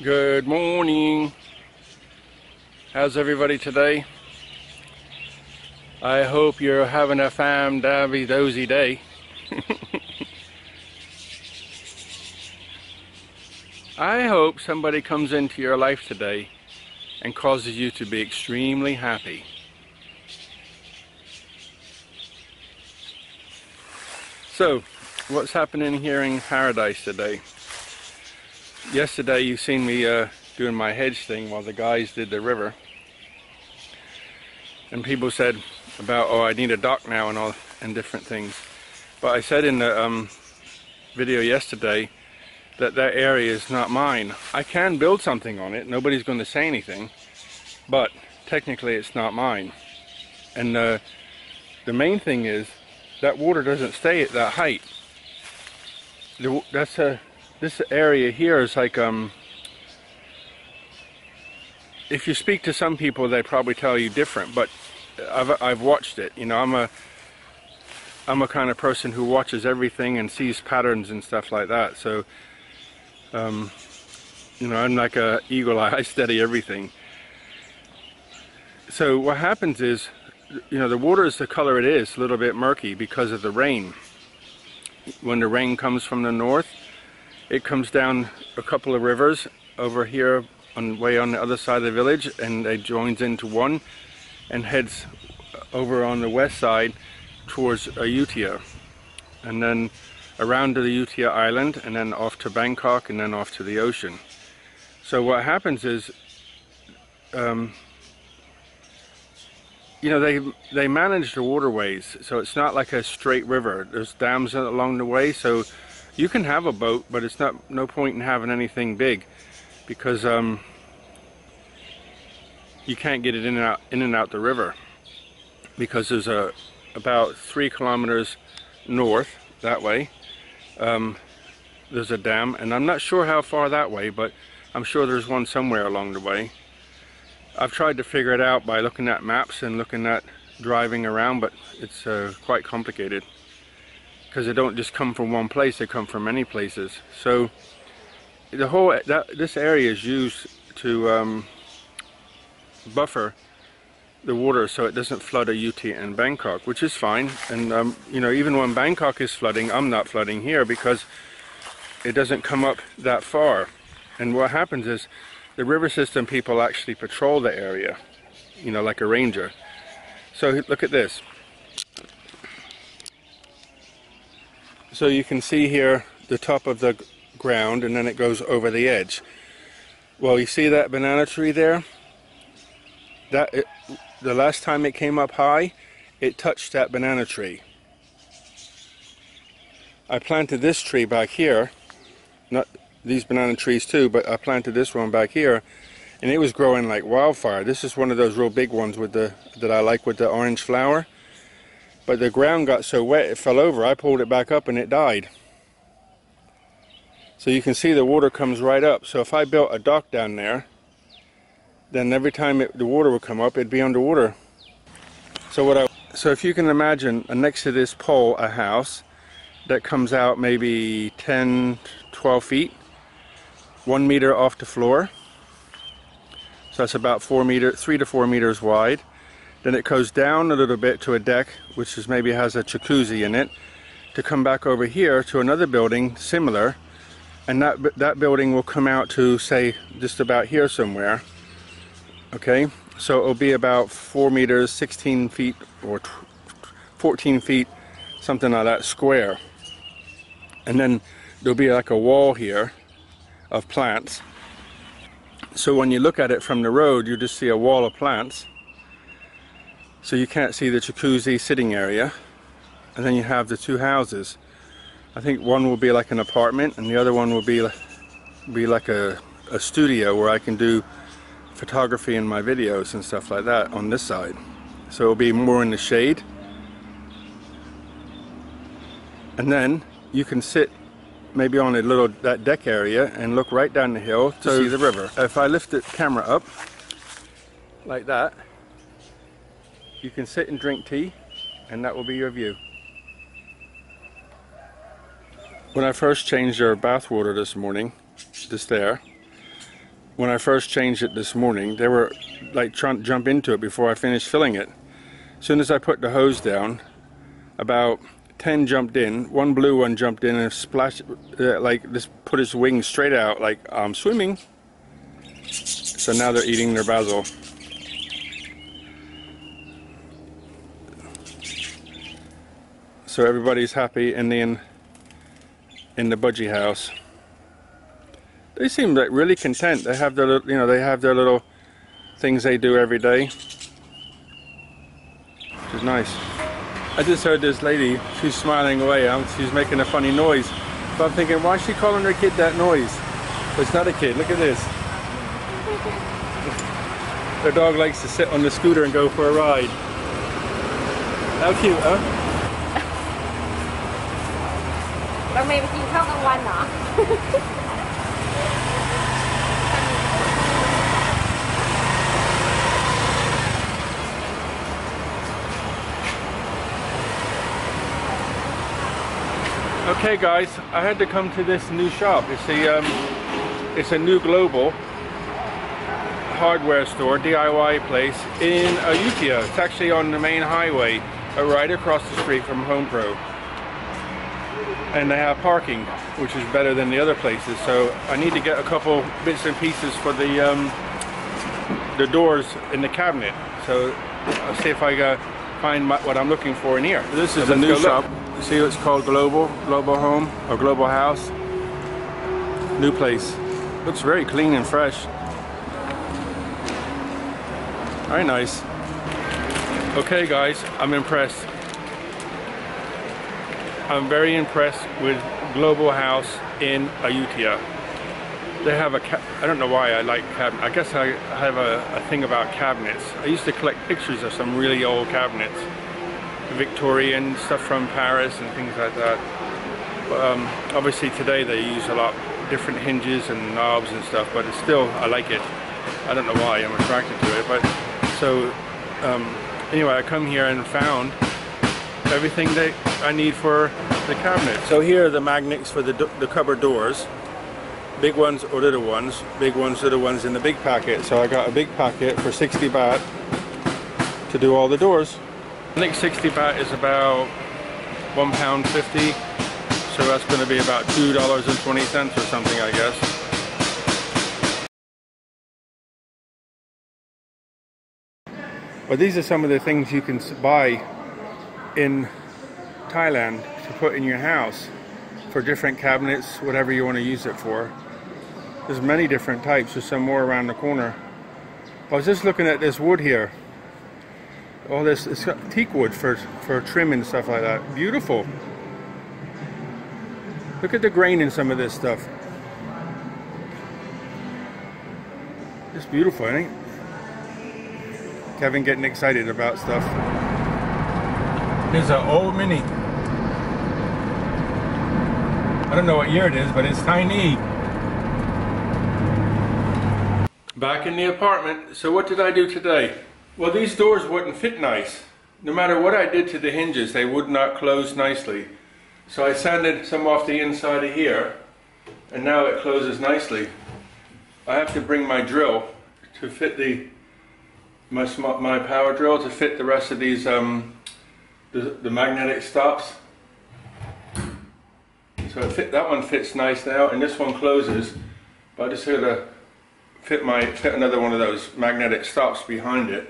Good morning. How's everybody today? I hope you're having a fam-dabby-dozy day. I hope somebody comes into your life today and causes you to be extremely happy. So, what's happening here in paradise today? Yesterday you seen me doing my hedge thing while the guys did the river. And people said about, oh, I need a dock now and all, and different things. But I said in the video yesterday that area is not mine. I can build something on it, nobody's going to say anything, but technically it's not mine. And the main thing is that water doesn't stay at that height. This area here is like, if you speak to some people, they probably tell you different, but I've watched it. You know, I'm a kind of person who watches everything and sees patterns and stuff like that. So, you know, I'm like a eagle eye. I study everything. So what happens is, you know, the water is the color it is, a little bit murky because of the rain. When the rain comes from the north, it comes down a couple of rivers over here way on the other side of the village, and it joins into one and heads over on the west side towards Ayutthaya, and then around to the Ayutthaya island, and then off to Bangkok, and then off to the ocean. So what happens is, you know, they manage the waterways, so it's not like a straight river. There's dams along the way, so you can have a boat, but it's no point in having anything big, because you can't get it in and out the river, because there's about 3 kilometers north that way. There's a dam, and I'm not sure how far that way, but I'm sure there's one somewhere along the way. I've tried to figure it out by looking at maps and looking at driving around, but it's quite complicated, because they don't just come from one place, they come from many places. So this area is used to buffer the water so it doesn't flood Ayutthaya and Bangkok, which is fine. And you know, even when Bangkok is flooding, I'm not flooding here because it doesn't come up that far. And what happens is the river system people actually patrol the area, you know, like a ranger. So look at this. So you can see here the top of the ground, and then it goes over the edge. Well, you see that banana tree there? The last time it came up high, it touched that banana tree. I planted this tree back here, not these banana trees too, but I planted this one back here, and it was growing like wildfire. This is one of those real big ones with that I like, with the orange flower. But the ground got so wet it fell over. I pulled it back up and it died. So you can see the water comes right up. So if I built a dock down there, then every time the water would come up, it'd be underwater. So if you can imagine, next to this pole, a house that comes out maybe 10, 12 feet, 1 meter off the floor. So that's about 3 to 4 meters wide. Then it goes down a little bit to a deck, which maybe has a jacuzzi in it, to come back over here to another building similar, and that building will come out to, say, just about here somewhere. Okay, so it'll be about 4 meters, 16 feet, or 14 feet, something like that, square. And then there'll be like a wall here of plants. So when you look at it from the road, you just see a wall of plants. So you can't see the jacuzzi sitting area. And then you have the two houses. I think one will be like an apartment, and the other one will be like a studio where I can do photography in my videos and stuff like that on this side. So it'll be more in the shade. And then you can sit maybe on that deck area and look right down the hill to see the river. If I lift the camera up like that, you can sit and drink tea, and that will be your view. When I first changed their bath water this morning, just there, when I first changed it this morning, they were like trying to jump into it before I finished filling it. As soon as I put the hose down, about 10 jumped in. One blue one jumped in and splashed, like this, put its wings straight out like I'm swimming. So now they're eating their basil. So everybody's happy in the budgie house. They seem like really content. They have their, you know, they have their little things they do every day, which is nice. I just heard this lady, she's smiling away, she's making a funny noise. So I'm thinking, why is she calling her kid that noise? But it's not a kid, look at this. Their dog likes to sit on the scooter and go for a ride. How cute, huh? เราเมย์ไปกินข้าวกลางวันเหรอ Okay guys, I had to come to this new shop. It's a new global hardware store, DIY place in Ayutthaya. It's actually on the main highway, right across the street from Home Pro. And they have parking, which is better than the other places. So I need to get a couple bits and pieces for the doors in the cabinet. So I'll see if I find what I'm looking for in here. This is a new shop. See, it's called Global Home or Global House. New place. Looks very clean and fresh. Very nice. Okay guys, I'm impressed. I'm very impressed with Global House in Ayutthaya. They have I don't know why I like cabinets. I guess I have a thing about cabinets. I used to collect pictures of some really old cabinets. Victorian stuff from Paris and things like that. But obviously today they use a lot different hinges and knobs and stuff, but it's still, I like it. I don't know why, I'm attracted to it. But so anyway, I come here and found everything that I need for the cabinet. So here are the magnets for the cupboard doors. Big ones or little ones. Big ones are the ones in the big packet. So I got a big packet for 60 baht to do all the doors. I think 60 baht is about £1.50, so that's going to be about $2.20 or something, I guess. But these are some of the things you can buy in Thailand to put in your house for different cabinets, whatever you want to use it for. There's many different types. There's some more around the corner. I was just looking at this wood here. All this, it's got teak wood for trim and stuff like that. Beautiful. Look at the grain in some of this stuff. It's beautiful, ain't it? Kevin getting excited about stuff. Here's an old Mini. I don't know what year it is, but it's tiny. Back in the apartment. So what did I do today? Well, these doors wouldn't fit nice. No matter what I did to the hinges, they would not close nicely. So I sanded some off the inside of here, and now it closes nicely. I have to bring my drill to fit my power drill to fit the rest of these the magnetic stops. So that one fits nice now, and this one closes. But I just had to fit another one of those magnetic stops behind it.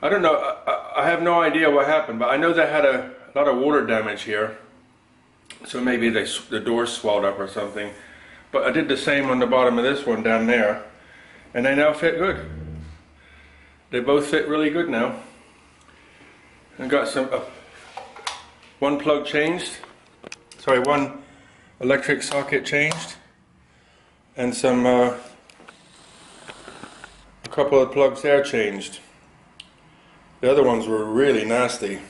I don't know, I have no idea what happened, but I know they had a lot of water damage here. So maybe the doors swelled up or something. But I did the same on the bottom of this one down there, and they now fit good. They both fit really good now. I got some one plug changed. Sorry, one electric socket changed, and some a couple of plugs there changed. The other ones were really nasty.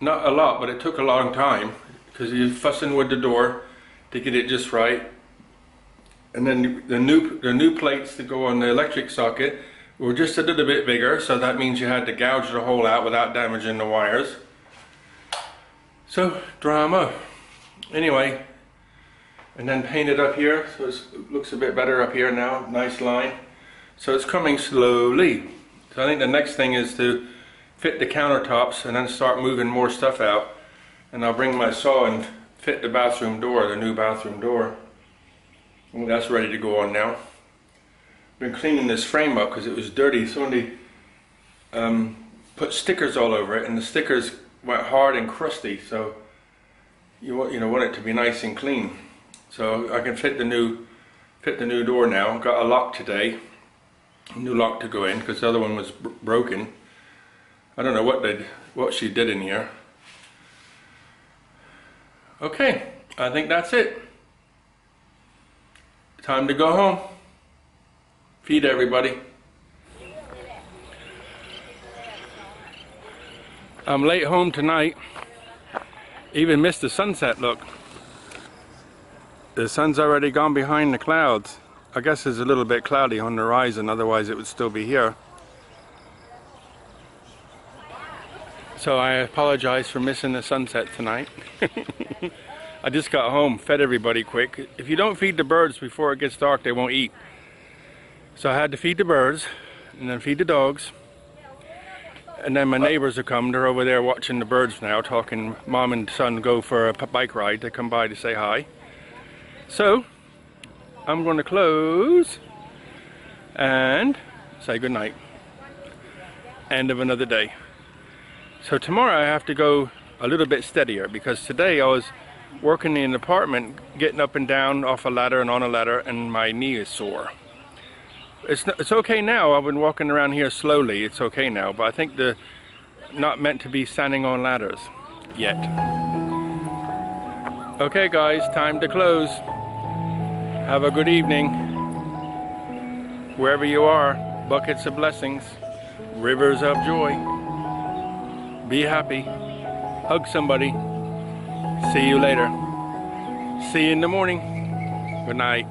Not a lot, but it took a long time because you're fussing with the door to get it just right. And then the new plates that go on the electric socket were just a little bit bigger, so that means you had to gouge the hole out without damaging the wires. So, drama. Anyway, and then paint it up here so it looks a bit better up here now. Nice line. So it's coming slowly. So I think the next thing is to fit the countertops and then start moving more stuff out. And I'll bring my saw and fit the bathroom door, the new bathroom door. Well, that's ready to go on now. Been cleaning this frame up because it was dirty. Somebody put stickers all over it, and the stickers went hard and crusty. So you want it to be nice and clean. So I can fit the new door now. Got a lock today, a new lock to go in because the other one was broken. I don't know what she did in here. Okay, I think that's it. Time to go home. Feed everybody. I'm late home tonight. Even missed the sunset, look. The sun's already gone behind the clouds. I guess it's a little bit cloudy on the horizon, otherwise it would still be here. So I apologize for missing the sunset tonight. I just got home, fed everybody quick. If you don't feed the birds before it gets dark, they won't eat. So I had to feed the birds, and then feed the dogs. And then my neighbors have come, they're over there watching the birds now, talking. Mom and son go for a bike ride, they come by to say hi. So, I'm going to close and say goodnight. End of another day. So tomorrow I have to go a little bit steadier, because today I was working in an apartment, getting up and down off a ladder and on a ladder, and my knee is sore. It's okay now. I've been walking around here slowly. It's okay now, but I think not meant to be standing on ladders yet. Okay guys, time to close. Have a good evening. Wherever you are, buckets of blessings, rivers of joy. Be happy. Hug somebody. See you later. See you in the morning. Good night.